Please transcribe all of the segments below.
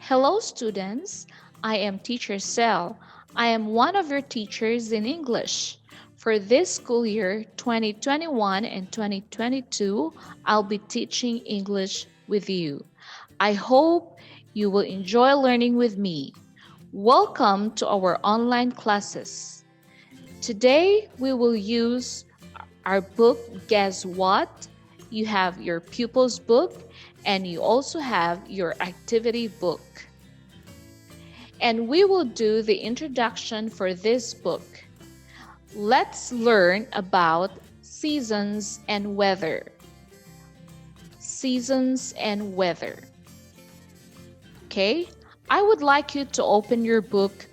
Hello, students. I am Teacher Cell. I am one of your teachers in English. For this school year 2021 and 2022, I'll be teaching English with you. I hope you will enjoy learning with me. Welcome to our online classes. Today, we will use our book, Guess What? You have your pupils book and you also have your activity book. And we will do the introduction for this book. Let's learn about seasons and weather. Seasons and weather. Okay, I would like you to open your book,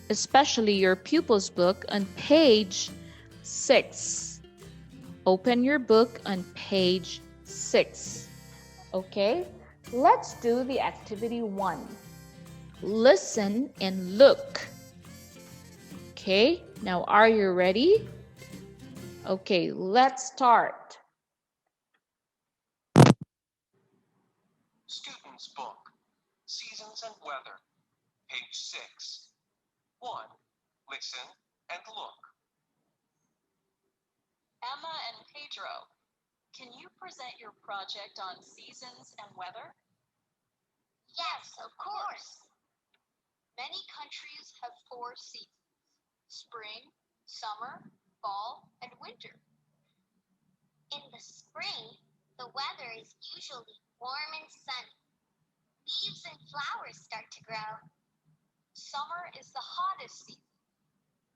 especially your pupils book, on page 6. Open your book on page 6. Okay, let's do the activity 1. Listen and look. Okay, now are you ready? Okay, let's start. Student's Book, Seasons and Weather, page 6. 1. Listen and look. Emma and Pedro, can you present your project on seasons and weather? Yes, of course. Many countries have 4 seasons: spring, summer, fall, and winter. In the spring, the weather is usually warm and sunny. Leaves and flowers start to grow. Summer is the hottest season.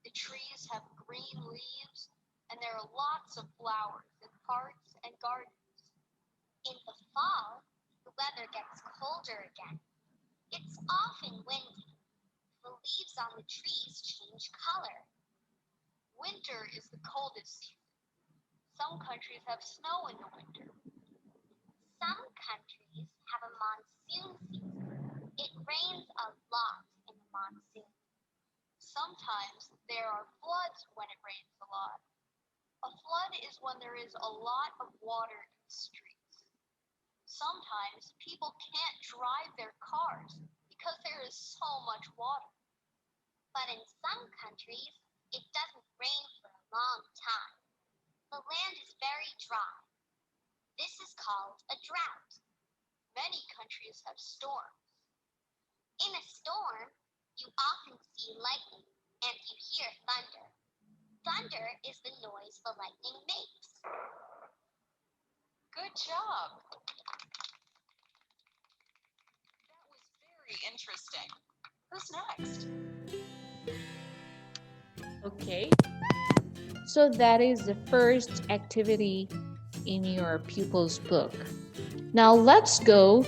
The trees have green leaves, and there are lots of flowers in parks and gardens. In the fall, the weather gets colder again. It's often windy. The leaves on the trees change color. Winter is the coldest season. Some countries have snow in the winter. Some countries have a monsoon season. It rains a lot in the monsoon. Sometimes there are floods when it rains a lot. A flood is when there is a lot of water in the streets. Sometimes people can't drive their cars because there is so much water. But in some countries, it doesn't rain for a long time. The land is very dry. This is called a drought. Many countries have storms. In a storm, you often see lightning and you hear thunder. Thunder is the noise the lightning makes. Good job. That was very interesting. Who's next? Okay, so that is the first activity in your pupils book. Now let's go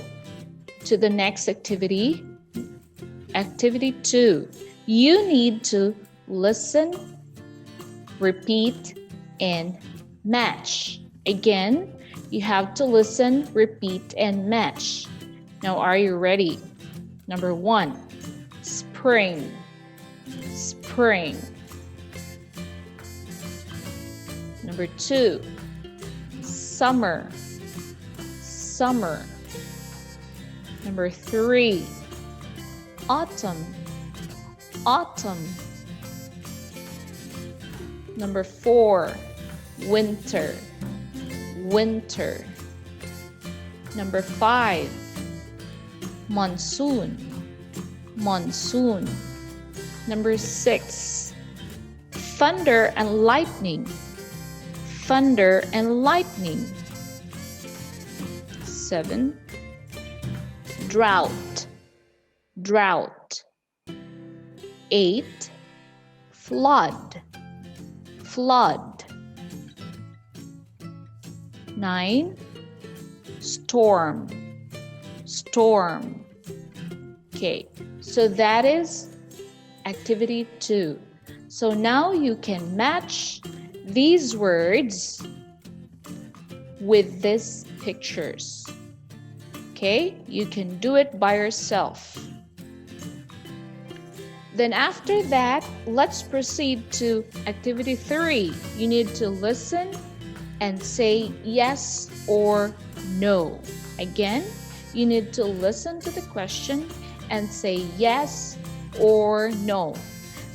to the next activity. Activity 2. You need to listen, repeat, and match. Again, you have to listen, repeat, and match. Now, are you ready? Number 1, spring, spring. Number 2, summer, summer. Number 3, autumn, autumn. Number 4, winter, winter. Number 5, monsoon, monsoon. Number 6, thunder and lightning, thunder and lightning. 7, drought, drought. 8, flood, flood. 9, storm, storm. Okay, so that is activity 2. So now you can match these words with these pictures. Okay, you can do it by yourself. Then after that, let's proceed to activity 3. You need to listen and say yes or no. Again, You need to listen to the question and say yes or no.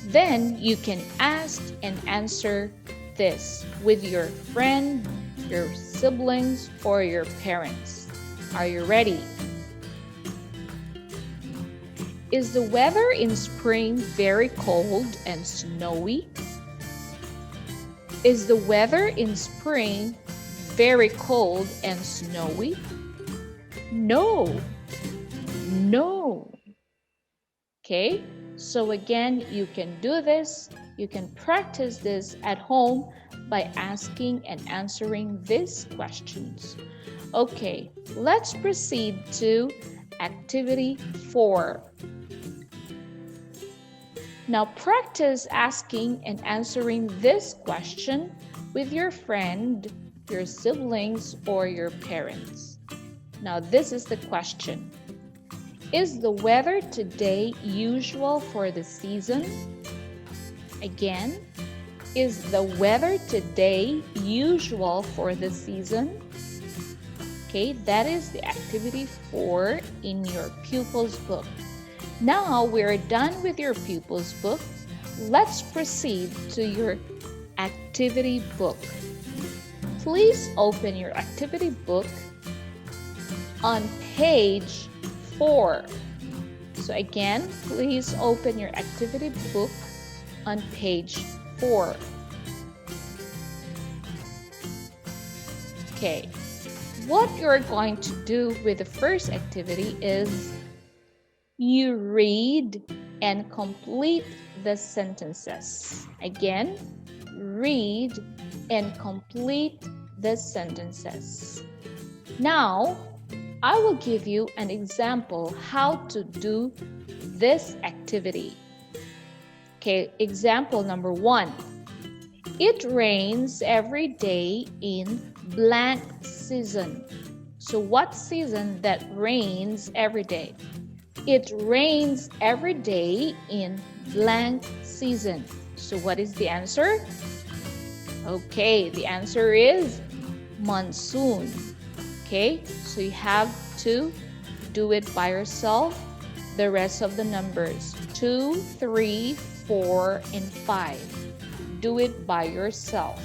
Then you can ask and answer this with your friend, your siblings, or your parents. Are you ready? Is the weather in spring very cold and snowy? Is the weather in spring very cold and snowy? No. No. Okay, so again, you can do this. You can practice this at home by asking and answering these questions. Okay, let's proceed to activity 4. Now practice asking and answering this question with your friend, your siblings, or your parents. Now this is the question. Is the weather today usual for the season? Again, is the weather today usual for the season? Okay, that is the activity 4 in your pupils book. Now we're done with your pupils book. Let's proceed to your activity book. Please open your activity book on page 4. So again, please open your activity book on page 4. Okay, what you're going to do with the first activity is you read and complete the sentences. Again, read and complete the sentences. Now, I will give you an example how to do this activity. Okay, example number 1. It rains every day in blank season. So what season that rains every day? It rains every day in blank season. So what is the answer? Okay, the answer is monsoon. Okay, so you have to do it by yourself. The rest of the numbers 2, 3, 4, and 5. Do it by yourself.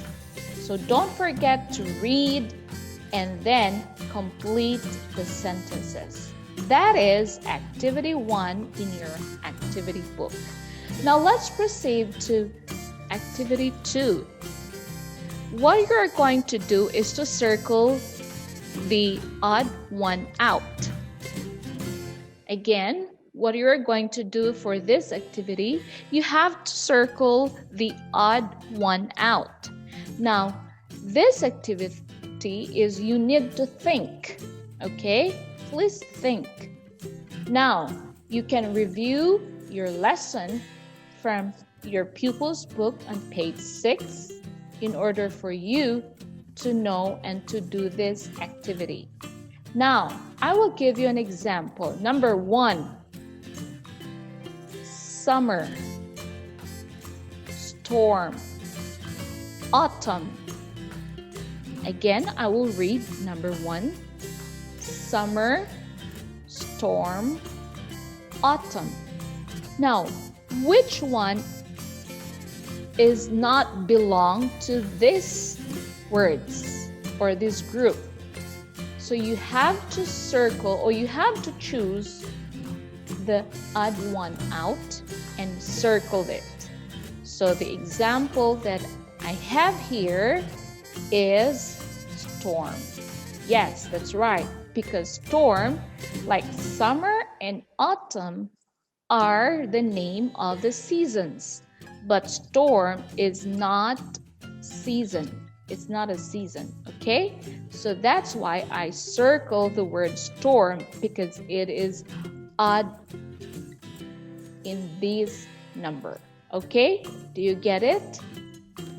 So don't forget to read and then complete the sentences. That is activity 1 in your activity book. Now let's proceed to activity 2. What you're going to do is to circle the odd one out. Again, what you're going to do for this activity, you have to circle the odd one out. Now, this activity is you need to think, okay? Please think. Now, you can review your lesson from your pupils book on page 6 in order for you to know and to do this activity. Now, I will give you an example. Number 1, summer, storm, autumn. Again, I will read number 1, summer, storm, autumn. Now, which one is not belong to these words or this group? So you have to circle or you have to choose the odd one out and circle it. So the example that I have here is storm. Yes, that's right, because storm, like summer and autumn, are the name of the seasons, but storm is not season. It's not a season, okay? So that's why I circle the word storm, because it is odd in this number, okay? Do you get it?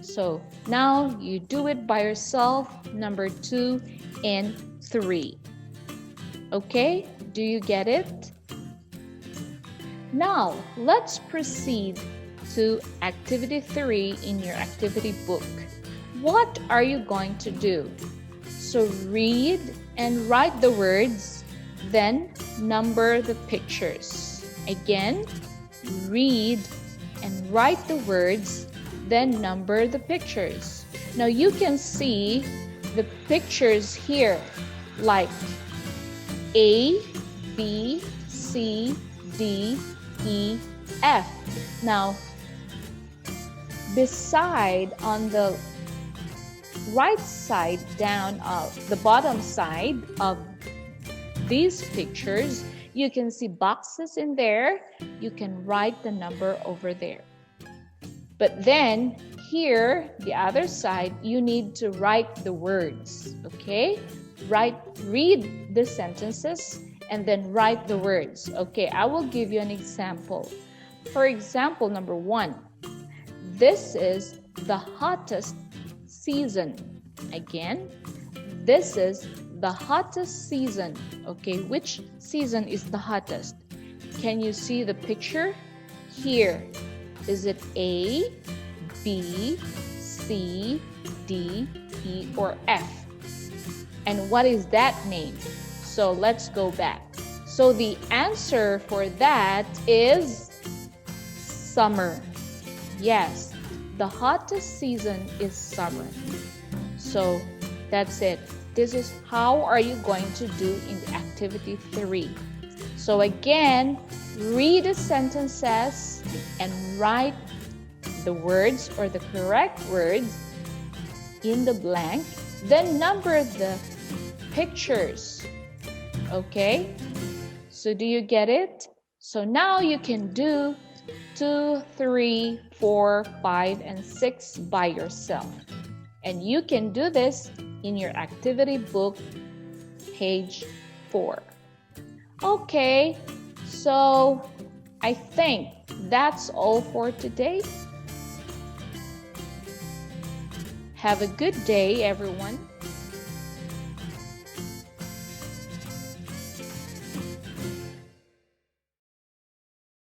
So now you do it by yourself, number 2 and 3. Okay, do you get it? Now let's proceed to activity 3 in your activity book. What are you going to do? So read and write the words then number the pictures. Again, read and write the words, then number the pictures. Now you can see the pictures here like A, B, C, D, E, F. Now, beside on the right side down of the bottom side of these pictures, you can see boxes in there. You can write the number over there. But then here, the other side, you need to write the words, okay? Read the sentences and then write the words. Okay, I will give you an example. For example, number 1, this is the hottest season. Again, this is the hottest season. Okay, which season is the hottest? Can you see the picture here? Is it A, B, C, D, E, or F? And what is that name? So let's go back. So the answer for that is summer. Yes, the hottest season is summer. So that's it. This is how are you going to do in the activity 3. So again, read the sentences and write the words or the correct words in the blank. Then number the pictures. Okay? So do you get it? So now you can do 2, 3, 4, 5, and 6 by yourself. And you can do this in your activity book, page 4. Okay, so I think that's all for today. Have a good day, everyone.